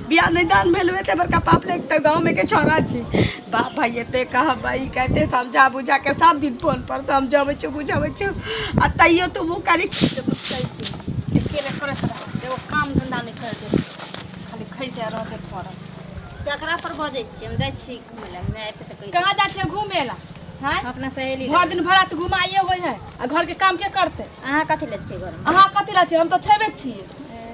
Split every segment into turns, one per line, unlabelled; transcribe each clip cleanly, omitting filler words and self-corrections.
बियाह नहीं दान भेल हुए थे बड़का पाप ले तक गाँव में के छोरा छी बाप भाई एते कह भाई कहते समझा बुझा के सब दिन फोन पर समझावे छु बुझावे छु आ तइयो तू मुँह करी
अकेले करत रह एगो काम धंधा नहीं कर दे खाली खैसे रह दे पड़ल
केकरा पर बजै छी हम जाइ छी घुमै ला मैं आते त
कहाँ जा छे घूमे ला हैं
अपना सहेली
भर दिन भर रात घुमाइए होय है आ घर के काम के करते
अहाँ कथि ले छी घर में
अहाँ कथि ला छी हम तो छेबे छी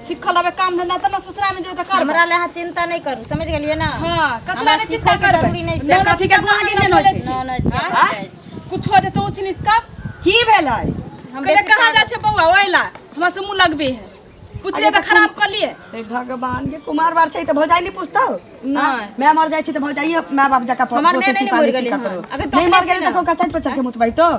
सिखल हबे काम धंधा त न ससुराल में जो त कर
हमरा ले अहाँ चिंता नहीं करू समझ गेलिए ना
हां कथला ने चिंता कर
जरूरी नहीं छै
कथि के आगे ने होय छै
न
कुछ हो जेतो उच नीच का
की भेलै
हम कहे कहाँ जा छे बउआ ओइला हमरा से मुंह लगबे है पूछले त खराब कर लिए
हे भगवान के कुमार बार छै त भौजाई नहीं पूछता
नहीं
मैं मर जाई छी त भौजाई मां बाप जका पर
हमर नहीं मर गेली
अगर नहीं मर गेली त को कचन पर चढ़ के मुतबाई तो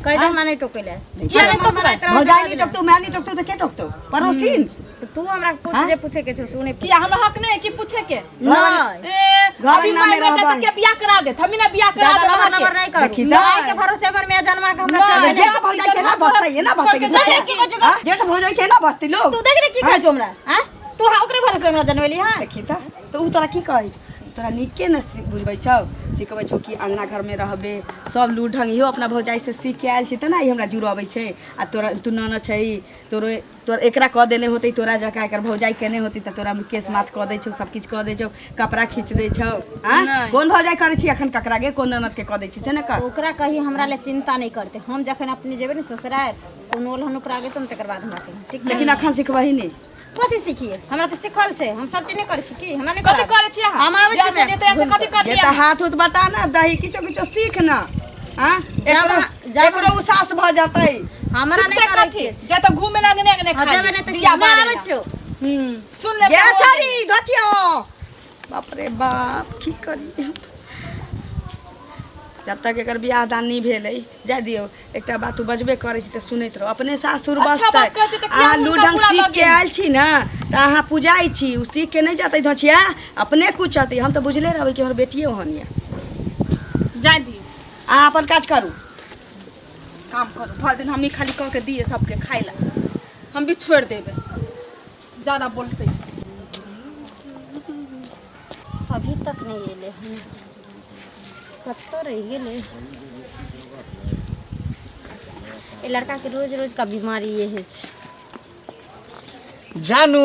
कह दे हमरा नहीं टोकेले
किया नहीं तो
भौजाई नहीं टोकतो मैं नहीं टोकतो त के टोकतो पड़ोसीन
तू हमरा पूछ जे पूछे के छ सुने
किया हम हक नहीं कि पूछे के
नहीं
ए अभी माय बेटा तक के बियाह करा दे हमी ना बियाह करा दे
नंबर
नंबर
नहीं करू नहीं के भरोसे पर मैं जन्मा के हमरा चल
जेठ भौजाई के ना बसतै ये ना बसतै जेठ भौजाई के ना बसतै लोग
तू देख रे की कहै छ हमरा हैं तू हा ओकरे भरोसे हमरा जनवेली हां
देखी त उ तोरा की कहै तोरा निके न बुझबै छौ सिखबै छौ कि अंगना घर में रहबे सब लूट ढंग इहो अपना भौजाई से सीख के आयल छै त ना ई हमरा जुड़बै छै आ तोरा तू न छै तोर एकरा क देने होतै तोरा जका एकर भौजाई केने होतै त तोरा केस माथ क दै छौ सब किछ क दै छौ कपड़ा खींच दै छौ हां कोन भौजाई करै छी अखन ककरा के कोन ननद के क दै छी से न कर
ओकरा कही हमरा ले चिंता नहीं करते हम जखन अपनी जेबे न ससुराल कोनो लहन ओकरा आगे तुम तकर बाद हमरा ठीक
लेकिन अखन सिखबही नहीं
कथि सीखिए हमरा त सिखल छै हम सब चीज नहीं करै छी की हमरा नहीं
कथि करे छी
हम आबै छी
जैसे देते ऐसे कथि कर
ये
लिया
त हाथ उत बटा ना दही किछो किछो सीख ना हां एकरो उसास भ जतै
हमरा नहीं करै छी
जे त घूमे लगने ने खा
जबे नहीं
बियाह
त
बारे
आबै छी
सुन ले
गे छरी धचियो बाप रे बाप की करी जब तक एकर बियाह दान नहीं भेलै जा दियो एकटा बात तू बजबे करै छी त सुनैत रहो अपने सासुर बसतै अहाँ लूढंग सीख के आयल छी ना त अहाँ पूजाई छी उ सीख के नहीं जतै धचिया अपने कुचतै हम त बुझले रहबै कि हमर बेटिए ओहनिया
जा दी
अहाँ अपन काज करू
काम करो भर दिन हम ही खाली कह के दिए सबके खाए ला हम भी छोड़ देबे ज्यादा बोलते
अभी तक नहीं एले कत्तो रह गेले ए लड़का के रोज रोज का बीमारी ये है
जानू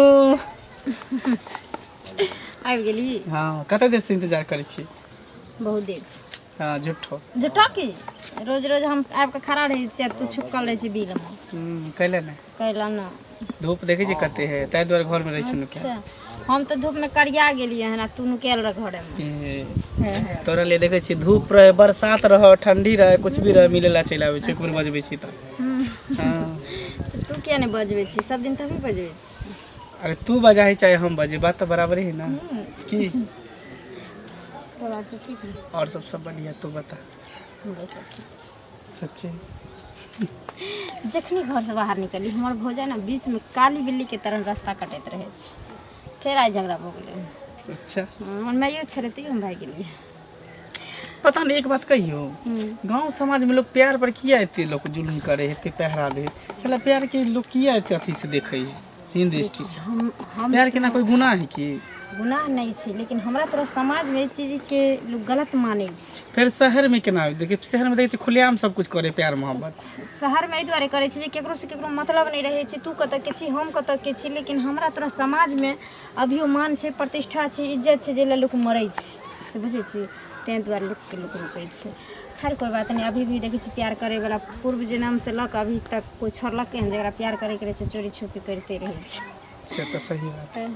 आबि गेली
हाँ कते देर से इंतजार करै छी
बहुत देर से
हाँ झूठो
झूठा की रोज रोज हम आबि के खड़ा रहे छी तू छुपकल रहे छी बील में
कैले ना
कैला ना
धूप देखे छी कते है ताहि द्वारे घर में रहे छी नुके
अच्छा हम तो धूप में करिया गेलिए है ना तू नुकेल रह घरे में
तोरा ले देखे छी धूप रहे बरसात रहे ठंडी रहे कुछ भी रहे मिले ला चल आवे छी कोन बजबे छी त हां
तो तू क्या नहीं बजबे छी सब दिन तभी बजबे छी
अरे तू बजाही चाहे हम बजे बात तो बराबर ही ना की
थोड़ा सा ठीक है
और सब बढ़िया तू बता
हमरो सब ठीक
सच्ची
जखनी घर से बाहर निकली हमार भौजाई ना बीच में काली बिल्ली के तरह रास्ता कटैत रहे छी फिर आई झगड़ा हो गेलै
अच्छा
मैं यो छरती हम भाई गेली
पता नहीं एक बात कहियो गांव समाज में लोग प्यार पर किया इतने लोग जुल्म करे इतने पहरा दे चला प्यार के लोग किया इतने अथी से देखे हिंद दृष्टि से
हम
प्यार के ना कोई गुनाह है कि
गुनाह नहीं छी लेकिन हमरा तरह समाज में ये चीज के लोग गलत माने छी
फिर शहर में केना देखिए शहर में देखे खुलेआम सब कुछ करे प्यार मोहब्बत
शहर में द्वारे करे छी केकरो से केकरो मतलब नहीं रहे छी तू कत के छी हम कत के छी लेकिन हमरा तरह समाज में अभियो मान छै प्रतिष्ठा छै इज्जत छै जे लोग मरै छै से बुझे छी तें द्वारे लोग के लोग रुकै छै खैर कोई बात नहीं अभी भी देखे छी प्यार करे वाला पूर्व जन्म से लक अभी तक कोई छोड़लक है जरा प्यार करे के रहे चोरी छुपी करते रहे छै
से तो सही बात है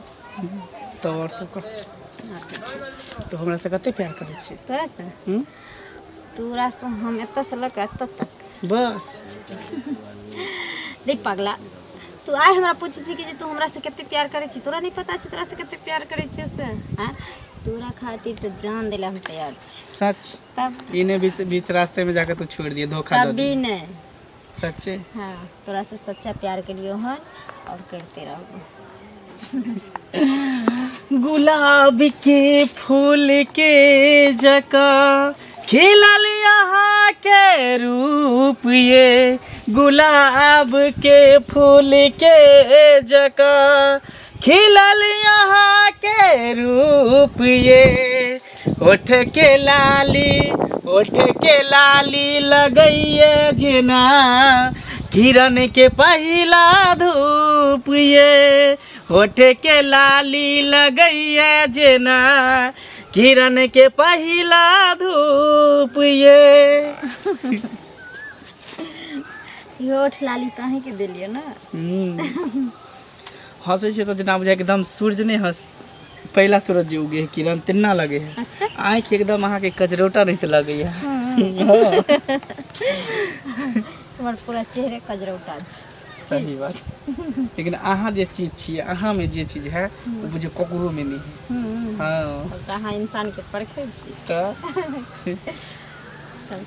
तो और सब को तो हमरा से कते प्यार करे छी
तोरा से तोरा से हम एत से लक एत तक
बस
देख पगला तू आए हमरा पूछे छी कि जे तू हमरा से कते प्यार करे छी तोरा नहीं पता छै तोरा से कते प्यार करे छी से हां तोरा खातिर तो जान देला हम तैयार छी
सच
तब
इने बीच रास्ते में जाकर तू छोड़ दिए धोखा दे
तभी नहीं
सच्चे
हाँ तोरा से सच्चा प्यार करियो हन और करते रहो
गुलाब के फूल के जका खिलल यहाँ के रूप ये गुलाब के फूल के जका खिलल यहाँ के धूप ये ओठ के लाली लगइए जेना किरण के पहिला धूप ये ओठ के लाली लगइए जेना किरण के पहिला धूप ये।
होठ लाली काहे के देलिए ना।
हंसे से तो जना बुझाए एकदम सूरज ने हंस पहला सूरज जे उगे है किरण तिन्ना लगे है।
अच्छा
आँख एकदम अहाँ के कजरोटा नहीं लगे है।
तुम्हार पूरा चेहरे कजरौटा छै।
सही बात। लेकिन अहाँ जे चीज छिए अहाँ में जे चीज है वो बुझे ककरो में नहीं है। हाँ
तब तऽ अहाँ इंसान के परखे छी।
तो
चल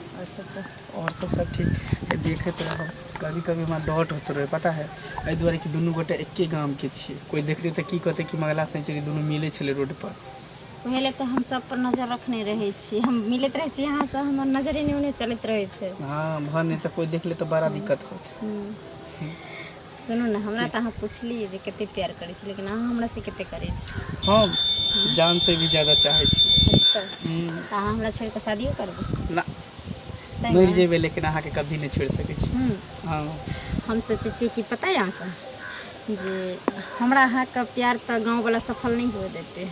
और सब ठीक है। देखत रहो कभी कभी हमारा डॉट होते रहे पता है एहि दुआरे कि दुनू गोटे एके गाम के छिए। कोई देखते तो की कहते कि मंगला सेंचुरी दुनू मिले छले रोड पर।
पहले तो हम सब पर नजर रखने रहे छी। हम मिलत रहे छी यहाँ से हमर नजरे नहीं उन्हें चलत रहे छै।
हाँ भने तो कोई देख ले तो बड़ा दिक्कत होत।
सुनू ना हमरा तो अहाँ पूछली जे कते प्यार करै छी लेकिन अहाँ हमरा से कते करै छी।
हाँ जान से भी ज्यादा चाहे छी।
अच्छा तो अहाँ हमरा छोड़ के शादियो करबै
ना
सही
मर
ना?
जेबे लेकिन अहाँ के कभी नहीं छोड़ सके छी। हाँ
हम सोचे छी कि पता है अहाँके जे हमरा अहाँके प्यार तो गाँव वाला सफल नहीं हुए देते।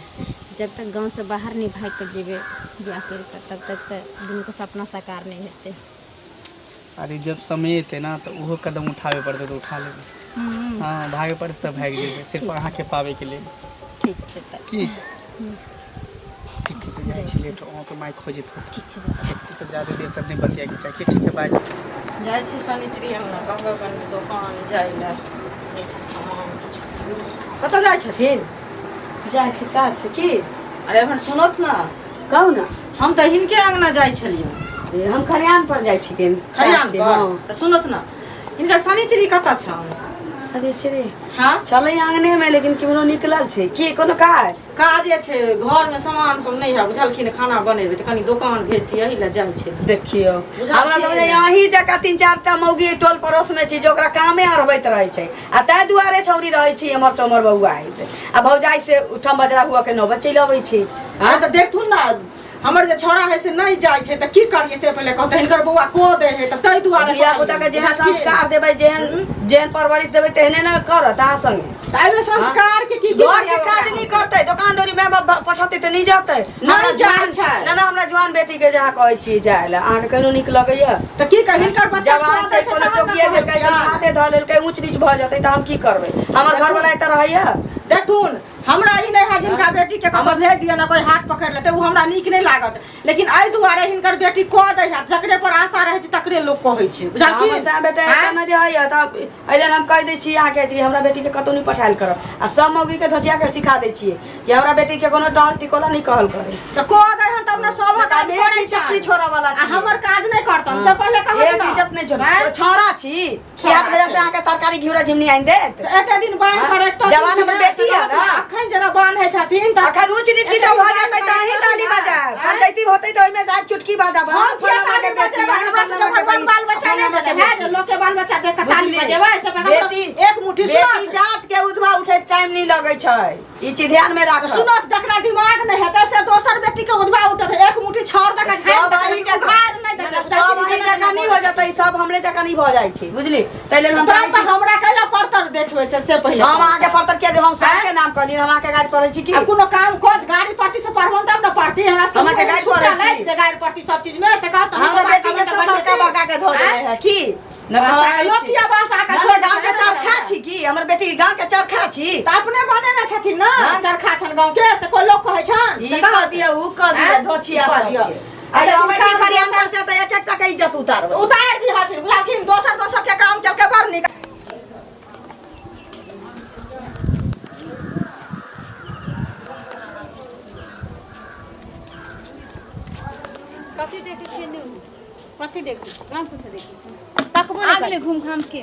जब तक गांव से बाहर नहीं भाग कर जेबे ब्याह कर तब तक तो दुनू के सपना साकार नहीं होते।
अरे जब समय थे ना तो वो कदम उठावे पड़ते तो उठा लेंगे। हाँ भागे पड़ते तो भाग जेबे सिर्फ अहाँ के पावे के लिए।
ठीक छै तऽ
की ठीक छै तो जाय छी लेट अहाँ के माइक खोजित हो।
ठीक छै जाओ।
तो ज्यादा देर तक नहीं बतिया के चाहिए। ठीक है बाय।
जाइ छी शनिचरी हमरा गंगा कनी दोकान जाइ ला कतऽ जाइ छथिन। जाइ छी काज से की। अरे एमहर सुनत ना कहू ना हम तऽ हिनके अंगना जाइ छलियै। हम खरियान पर जाइ छी खरियान पर तऽ सुनत ना हिनकर शनिचरी कतऽ छन। शनिचरी हाँ चलै आंगने में लेकिन केम्हरो निकलल छै की कोनो काज काजे छै घर में सामान सब नहीं है बुझलखिन खाना बनेबै तऽ कनी दुकान भेजती एही ला जाइ छै। देखियो हमरा तो यही जका 3-4 टा मौगी टोल पड़ोस में छै जे ओकरा कामे अरबैत रहै छै आ तै दुआरे छौरी रहै छी हमर तो हमर बौआ आ भौजाई से उठम बजरा हुआ के 9 बजे लबै छी। हां तऽ देखथुन ना हमर जे छोरा है से नहीं जाय छै त की करिए से पहले कहते हिनकर बौआ को दे है त तै दुआरे बिया पुता के जेहन संस्कार देबै जेहन परवरिश देबै तेहने न करत आ संगे एमे संस्कार के की घर के काज नहीं करतै दुकानदारी में पठते त नहीं जातै नहीं जाय छै ना ना हमरा जवान बेटी के जहाँ कहै छी जाय ला अहाँ केनो नीक लगैया त की कहि हिनकर बच्चा जवान छै कोनो टोकिए देलकै हाथे ध लेलकै ऊंच नीच भ जतै त हम की करबै हमर घर वाला एत रहैया। देखथुन हमरा ई नहीं है जिनका बेटी के कतौ भेज दिया ना कोई हाथ पकड़ लेते वो हमरा नीक नहीं लागत लेकिन आई दुआरे हिनकर बेटी को दे है जकरे पर आशा रहे छै तकरे लोग कहै छै बुझल की हमरा बेटा एत न रहैया त एले हम कह दै छी अहाँ के कि हमरा बेटी के कतौ नहीं पठाइल करब आ सब मौगी के धोजिया के सिखा दै छियै कि हमरा बेटी के कोनो टहल टिकोला नहीं कहल करे त को दे हम तब न सब काज करै छै अपनी छोरा वाला छी हमर काज नहीं करतन से पहले कहब एक इज्जत नहीं छोड़ा छोरा छी 8 बजे से अहाँ के तरकारी घिउरा झिमनी आइन दे एते दिन बाइन करे त जवान हमर बेटी है ना अखन जना बान है छथिन त अखन ऊंच नीच की जब हो जातै त अही ताली बजाब पंचायती होतै त ओइ में जाब चुटकी बजाब हम फलाना के बेटी हमरा से भगवान बाल बच्चा नहीं देले है जो लोग के बाल बच्चा देख के ताली बजेबै से बेटी एक मुट्ठी बेटी जात के उठवा उठे टाइम नहीं लगै छै ई चीज ध्यान में राख सुनो जकरा दिमाग नहीं हेतै से दोसर बेटी के उठवा उठत एक मुट्ठी छोड़ दे के झाड़ दे के घर नहीं दे सब हमरे जका नहीं हो जतै सब हमरे जका नहीं भ जाय छै बुझली तै लेल हम त हमरा कैला परतर देखबै से पहले हम आगे परतर के हम सबके नाम कहली हम आके गाड़ी पड़ै छी की कोनो काम को गाड़ी पड़ती से पढ़बन तब न पड़ती हमरा सब के गाड़ी पड़ै छी गाड़ी पड़ती सब चीज में से कहत हमरा बेटी के सब बड़का के धो देले है की न लोकिया भाषा का छोड़ गांव के चरखा छी की हमर बेटी गांव के चरखा छी त अपने बने न छथिन न चरखा छन गांव के से कोई लोग कहै छन से कह दिया उ कह दिया धोछिया कह दिया अरे अबै छी खरियान पर से त एक एक टका इज्जत उतार दी हथिन बुझलखिन दोसर के काम के बड़ निक
कथी देखै छियै न्यू कथी देखै काम पूछे देखै छी
तकबो नहीं
आगले घूम घाम के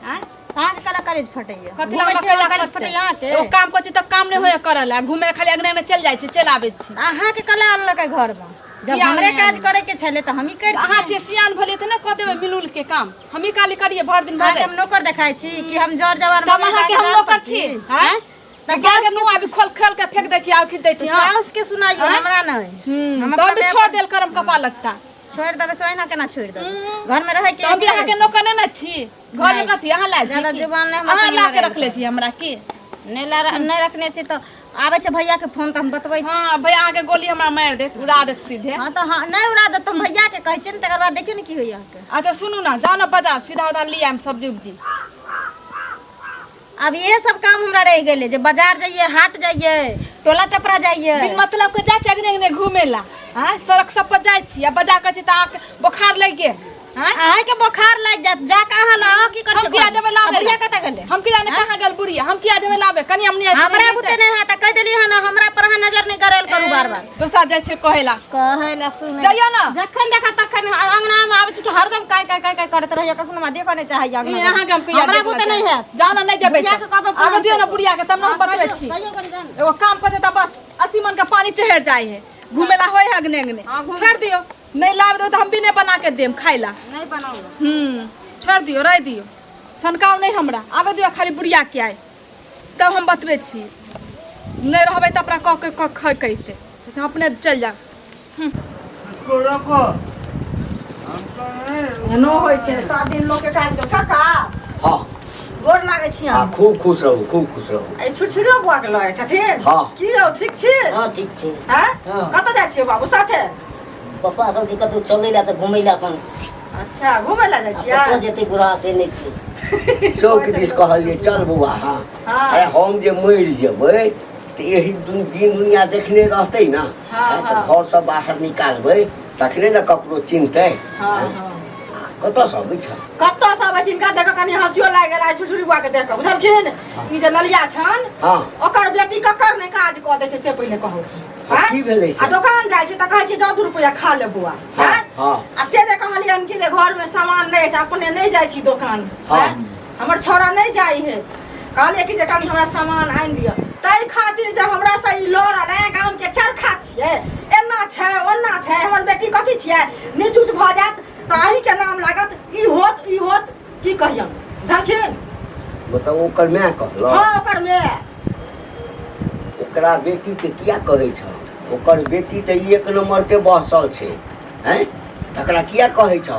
हैं
कहाँ के कला करेज फटैया
कथी
घूमै
लगा
छियै
कला
करेज फटैया अहाँ के
ओ काम करछि त काम नहीं होय करल है घूमे खाली अगने में चल जाय छी चल आबै छी
अहाँ के कला अनलक है घर में जब
किया
हमरे
नहीं
काज
आनलक?
करे के छले त हम ही कर
अहाँ छे सियान भले त न क देबै मिलुल के काम हम ही काली करिए भर दिन
अहाँ
भर
के हम नौकर देखाइ छी कि हम जर जवान
तब अहाँ के हम नौकर छी हैं गाय के नुआ भी खोल खोल के फेंक दै छी आउ खींच दै छी हां
साउस के सुनाइयो हमरा नहीं हम
तो भी छोड़ देल करम कपा लगता
छोड़ देबे सोइना केना छोड़ देबे घर में रहे के
हम यहाँ के नौकर नहीं ना छी घर में कथी यहाँ ला छी
ज्यादा जुबान नहीं
अहाँ ला के रख ले छी हमरा की
नहीं रखने छी तो आवे छै भैया के फोन त हम बतबै छी।
हां भैया आके गोली हमरा मार देत उड़ा देत सीधे।
हां तो हां नहीं उड़ा दे तुम भैया के कहै छी न तकर बाद देखियो न की होइया के।
अच्छा सुनू ना जाओ ना बाजार सीधा उधर ले आइम सब्जी उब्जी।
अब ये सब काम हमरा रह गेले जे बाजार जाइए हाट जाइए टोला टपरा जाइए
बिन मतलब के जा चगने घूमेला हां सड़क सब पर जाय छी आ बाजार कहै छी त आके बुखार लग गेल हां
आहा के बुखार लग जात जा कहां ला की कर
हम किया जब लावे
बुढ़िया कत गेले
हम किया ने कहां गेल बुढ़िया हम किया जब लावे कनी हमनी
हमरा बुते नहीं है त कह देली है ना हमरा पर नजर नहीं करेल करू बार बार
तो सा जाय छै कहेला
सुन
जाइयो ना
जखन देखा तखन अंगना में आबै छी कि हरदम काय करत रहिया कखनो मा देखो नहीं चाहिए अंगना
यहां के हम किया
हमरा बुते नहीं है
जाओ ना नहीं जेबै
बुढ़िया के कहब
आगे दियो ना बुढ़िया के तब ना हम बतबै छी एगो काम करते त बस 80 मन का पानी चढ़ जाए है घूमेला होय है अगने अगने छोड़ दियो नहीं लाव दो तो हम भी नहीं बना के देम खाइला
नहीं बनाओ
छोड़ दियो रह दियो सनकाव नहीं हमरा आवे दियो खाली बुढ़िया के आए तब हम बतबै छी नहीं रहबै त अपना क के खै कहिते हम अपने चल जा
रखो एनो होइ छै 7 दिन लोग के काज के काका
हाँ
गोर लागे छी
हाँ
हम
खूब खुश रहू
ए छुछुरो बुआ के लगे छ ठीक
हाँ।
की हो ठीक छी
हाँ ठीक छै
हैं
हाँ।
कत जाइ छी बाबू साथे
पप्पा सब के कतौ चलै ला त घुमै ला अपन
अच्छा घूमे ला जाइ छियै
पप्पो जेते बुढ़ा से नहीं के
चौक दिस कहलिए चल बउआ हाँ
हाँ।
अरे हम जे मरि जेबै तऽ यही दिन दुनिया देखने रहतै ना
हाँ,
तऽ
हाँ।
घर से बाहर निकालबै तखने ने ककरो चिन्हतै
हां हां
कतऽ से अबै छ
कत्तो सब जिनका देख कनी हंसियो लाग गेला छुछुरी बुआ के देख बुझलखिन ई जे ललिया छन
हाँ
ओकर बेटी ककर ने काज क दै छै से पहिले कहू
हाँ, की भेलै से?
आ दुकान जाइ छै त कहै छै 2 रुपया खा ले बुआ
हाँ,
हैं
हाँ।
आ से जे कहलियन कि जे घर में सामान नहीं छै अपने नहीं जाइ छी दुकान
हाँ।
हैं हमर छोरा नहीं जाइ है कहलिए कि जे कनी हमरा सामान आनि दियो तै खातिर जब हमरा से ई लड़ आले गांव के चरखा छियै एना छै ओना छै हमर बेटी कथी छियै नीचुच भ जात त अही के नाम लागत ई होत की कहियम जानखिन
मतलब ओकर माय कहलक
हां ओकर में
ओकरा बेटी के किया कहै छ ओकर बेटी तऽ एक नंबर के बहसल छै हैं तकरा किया कहै छ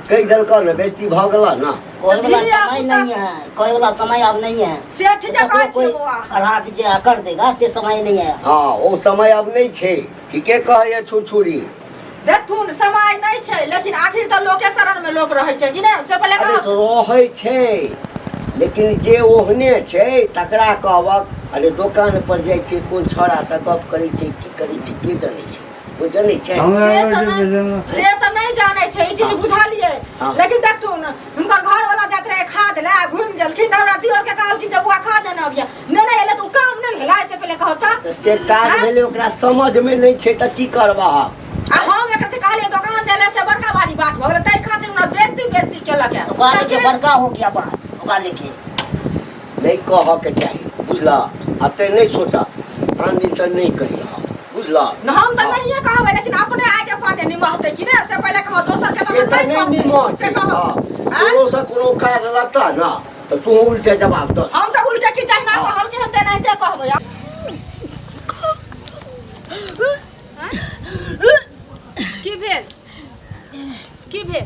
कहि देलक ने बेइज्जती भऽ गेल ना
कोई वाला समय नहीं है कोई वाला समय अब नहीं है
से ठीक है कहै
कोई
छियै बुआ
रात जे कर देगा से समय नहीं है
हाँ ओ समय अब नहीं छै ठीके कहैए छुरछुरी
देखथुन समय नहीं छै लेकिन आखिर त लोके शरण में लोक रहै छै कि नहीं से पहिले
अरे
कह
तो रहै छै लेकिन जे ओहने छै तकरा कहबक अरे दुकान पर जाइ छै कोन छौड़ा से गप करै छै की करै छै के जानै छै ओ जानै छै
से त नहीं जानै छै ई चीज बुझलिए
हाँ।
लेकिन देखथुन हुनकर घर वाला जात रहे खाद ले घुम गेलखिन त हमरा दियोर के कहल कि जब बुआ खाद देना अबिया नहीं एले त उ काम नहीं भेला से पहिले कहता
तऽ से काज
हाँ?
भेलै ओकरा समझ में नहीं छै तऽ की करबह
आ हम एकरते कहलिए दुकान देले से बड़का भारी बात भ गेलै तै खातिर हमरा बेइज्जती केलक है
ओकरा लेके बड़का हो गया बात ओकरा लेके
नहीं कहऽ के चाही बुझला आ ते नहीं सोचा आंधी से नहीं कहिया बुझला
न हम त नहीं कहबै लेकिन अपने आगे पाने निमहते कि नहीं से पहिले कह दोसर के
से तऽ नहीं निमह
से कह
कोनो से कोनो काज रहता ना तऽ तू उल्टे जवाब दऽ
हम त उल्टे की चाहना कहल के हते नहीं ते कहबै
की भेल की भेल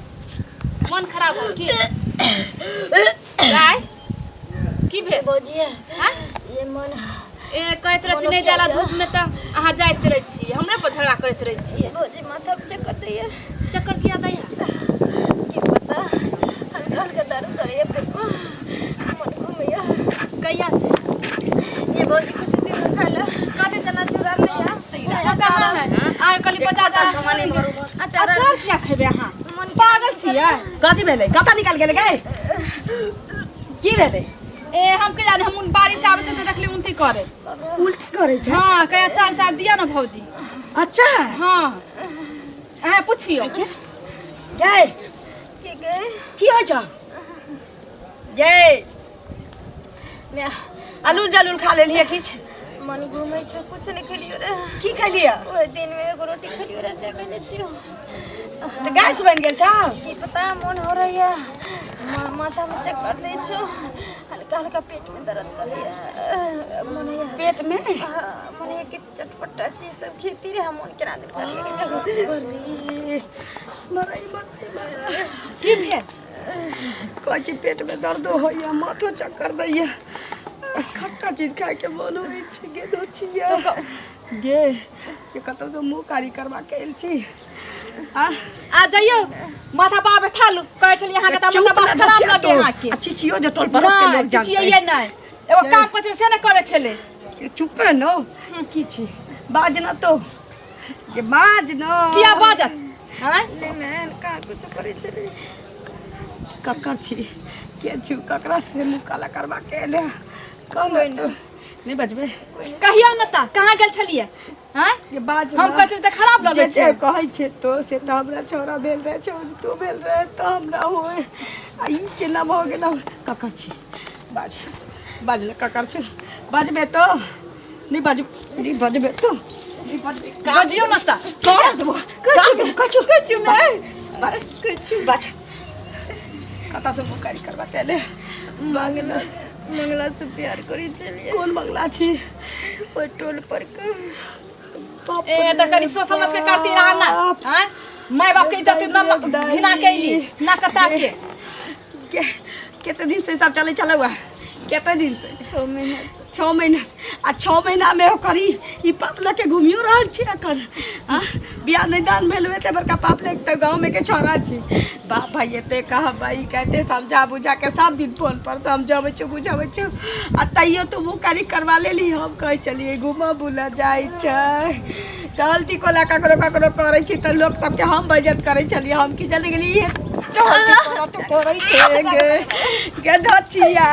मन खराब हो की गाय की भेल
बोजिए
हां
ये मन
ए कहत रह छी नहीं जाला धूप में त अहाँ जाइत रह छी हमरे पर झगड़ा करैत रह छी
बोजी माथा पे चक्कर दैया
चक्कर किया दैया
की पता हल्का हल्का दर्द करे पेट में मन घूमैया
कहिया से
ये बोजी कुछ दिन में खाला
कते जना चूरा लिया चक्कर कहां है आ कली बाजार जा सामान करू अचार किया खेबे अहाँ पागल छियै
कथी भेलै कतऽ निकल गेलै गै की भेलै
ए हम के जाने हम बारिश आबै छै त देखली उनती करे
उल्टी करे छै
हां कया चाल चाल दिया ना भौजी
अच्छा
हां अहाँ पूछियो
गै की होइ छ गै
मैं
आलू जलूल खा लेलिए किछ
मन घूमै छै कुछ नहीं खेलियो रे
की खलिया
ओए दिन में एगो रोटी खेलियो रे से कहले छियो
तो गैस बन गेल छौ
की पता मन हो रही है माथा में चक्कर दे छो हल्का हल्का पेट में दर्द कर लिया मन है
पेट में
मन है कि चटपटा चीज सब खेती रे हम केना दिन कर लिया
अरे मरई मरते
की भेल
कहै छी पेट में दर्द होइया माथो चक्कर दैया खट्टा चीज खाए के मन होइ छै गे दोछिया गे के कतौ से मुंह कारी करबा के आइल छी
आ जाइयो माथा पावे थालू कहै छली अहाँ के त माथा बात खराब लगे अहाँ के
अच्छी छियो जे टोल परस के लोग जानते
छियै नहीं एगो काम करे से न करे छले
चुप है न की छी बाज न तो ये बाज न
किया बाजत हैं
नहीं का कुछ करे छले
ककर छी के छु ककरा से मुंह काला करबा के एले कम नहीं बजबे
कहियो न त कहां गेल छलिए हैं
ये बाज
हम कहै छी त खराब लगे छै
कहै छै तो से त हमरा छोरा भेल रहे छौ तू भेल रहे त हमरा होय आ ई केना भ गेल ककर छी बाज बाज ले ककर छी बजबे तो नहीं बजबे तो नहीं बजबे
बजियो न त
काट देबो कछु नहीं कछु बाज कता से मुकारी करबा के ले मांगला
मंगला से प्यार करी छलिए
कौन मंगला छी
ओए टोल पर के
ए त कनी सोच समझ के करती रहा ना हैं माय बाप के इज्जत न घिना के अइली ना कता के
कितने दिन से सब चले चला हुआ कितने दिन से
6 महीना से
6 महीना आ 6 महीना में हो करी ई पाप लेके घूमियो रहल छी अखन हां बियाह नहीं दान भेल ते बड़का पाप ले त गांव में के छोरा छी बाप भाई एते कह भाई कहते समझा बुझा के सब दिन फोन पर समझावे छ बुझावे छ आ तइयो तो मुकारी करवा लेली हम कह चलिए घुमा बुला जाई छै टहलती कोला ककरो ककरो करे छी त लोग सब के हम बेइज्जत करे चलिए हम की जल्दी गेली टहलती कोला तो करे छे गे धचिया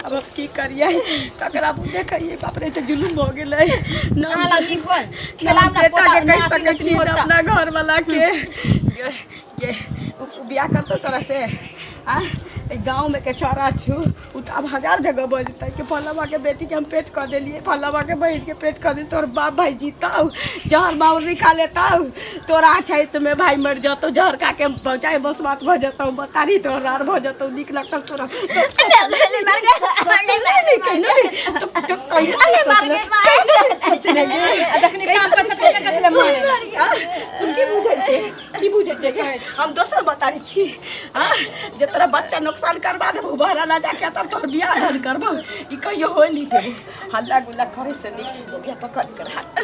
अब की करिए ककरा देखिए बाप रे त जुलुम हो गेलै
ना लगी कोन
खेला बेटा के कह सकै छी अपना घर वाला के ये बियाह करतो तोरा से हां गांव में के छोरा छु उ त अब 1000 जगह बजतै के फलवा के बेटी के हम पेट कर देलिए फलवा के बहन के पेट कर दिल तोर बाप भाई जीताऊ जहर माउर निखा लेताऊ तोरा छै त में भाई मर जतो जहर का के पहुंचाए बस बात भ जतो बतारी तोर आर भ जतो निक लगतो तोरा
ले मार गए
तो अरे मार गए सोच ले
जखनी काम पर छते कसले मारे
तुम की बुझै छै हम दोसर बतारी छी हां जे तोरा बच्चा नुकसान करबा देबो बहरा ना जाके तब तोर बियाह धन करबो ई कहियो होली देबो हल्ला गुल्ला करे से नीचे हो गया पकड़ कर हाथ